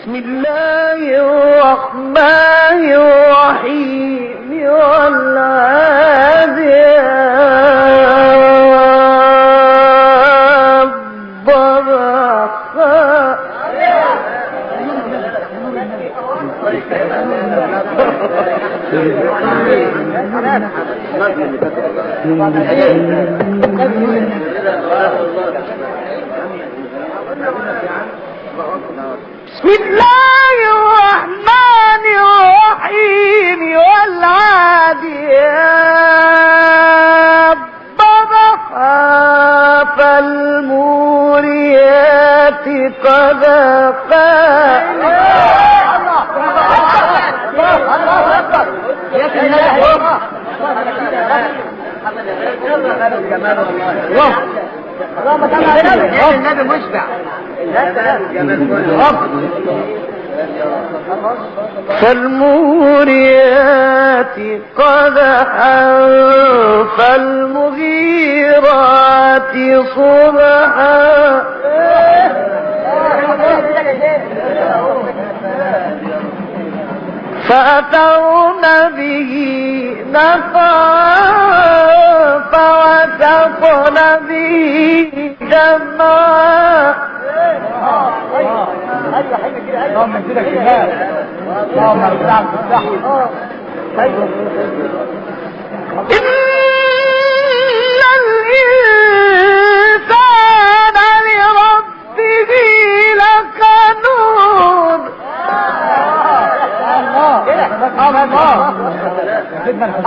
بسم الله الرحمن الرحيم والعاديات ضبحا بسم الله الرحمن الرحيم والعاديات ضبحا فالموريات قدحا النبي مشبع فالموريات قدحا فالمغيرات صبحا فأثرن به نقعا فوسطن به جمعا اللهم انزلك المال اللهم ارجعك بالصحة إن الإنسان لربه لكنود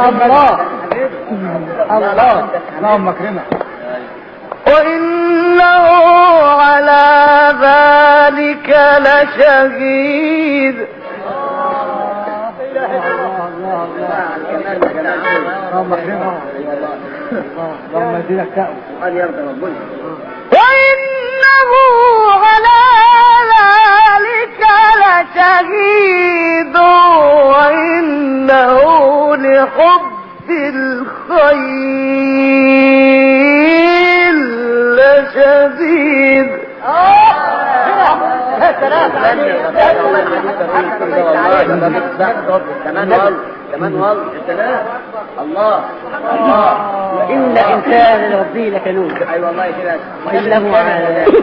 الله اللهم اكرمك وإنه على ذلك لشهيد اللهم اكرمك اللهم اديلك كأس وإنه على ذلك لشهيد وإنه لحب الخير لشديد كمان الله إن إنسان لربه لكنود أي والله كده وإنه على ذلك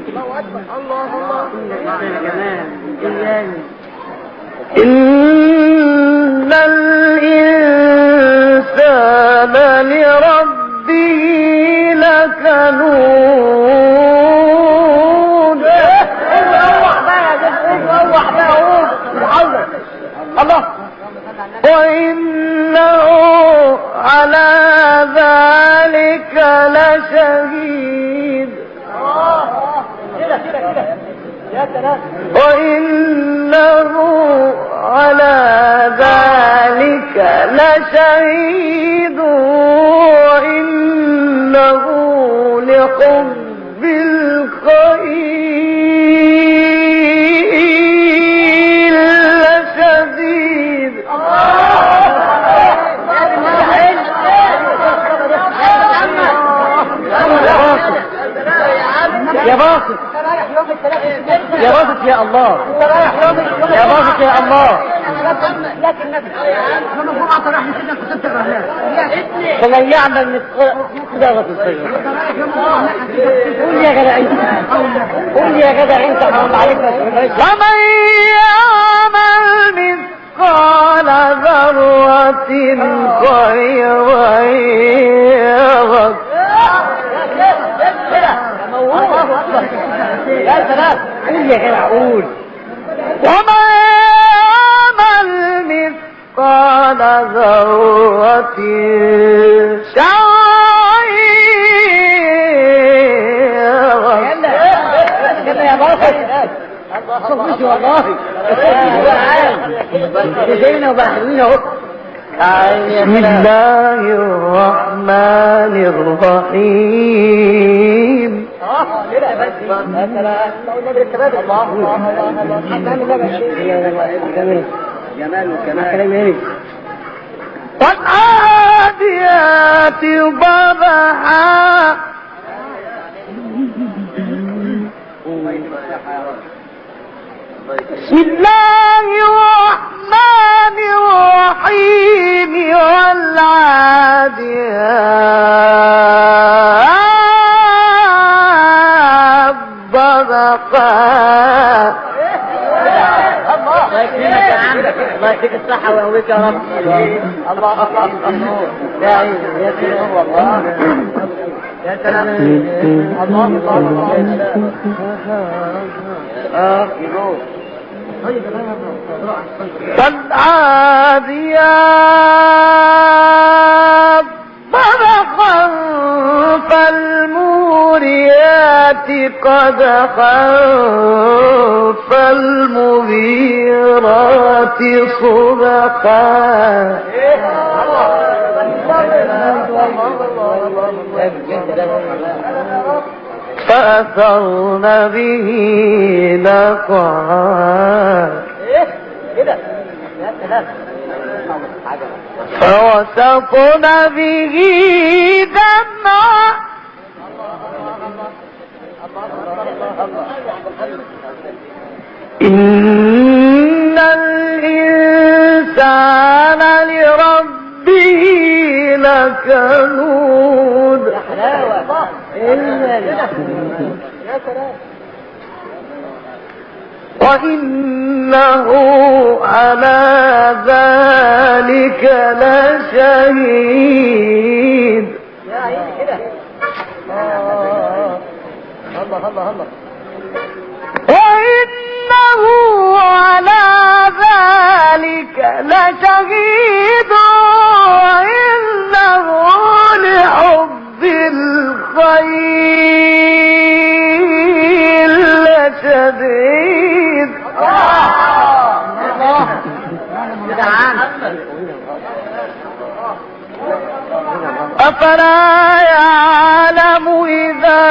الله أكبر الله إن الإنسان لربه لكنود الله وإنه على ذلك لشهيد وإنه على ذلك لشهيد وإنه لحب الخير لشديد يا باسط يا باسط يا الله يا باسط يا الله فمن يعمل مثقال ذرة خيرا قول يا جدع انت قول يا جدع انت حرام عليك ومن يعمل مثقال ذرة خيرا يره يا سلام قول يا جدع قول ومن يعمل مثقال ذرة شرا يره يا باطل صوتي والله زينا وبحرين اهو بسم الله الرحمن الرحيم والعاديات ضبحا بسم الله الرحمن الرحيم والعاديات ضبقا. الله يكرمك يا عم، الله يديك الصحة ويقويك يا رب. الله يا عيني يا سلام والله يا سلام الله يقول فالعاديات ضبقا فالموريات قدحا فالمغيرات صبحا فأثرن به نقعا فوسطن به دمعا إن الإنسان لربه لكنود. وإنه على ذلك لشهيد. وإنه على ذلك لشهيد وإنه لحب الخير لشديد. أفلا يعلم إذا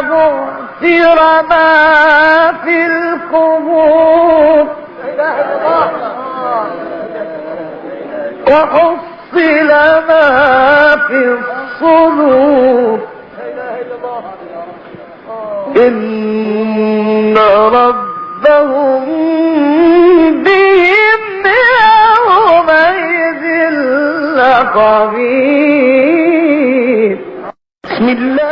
بعثر ما في القبور وحصل ما في الصدور إن ربهم بهم يومئذ لخبير. بسم الله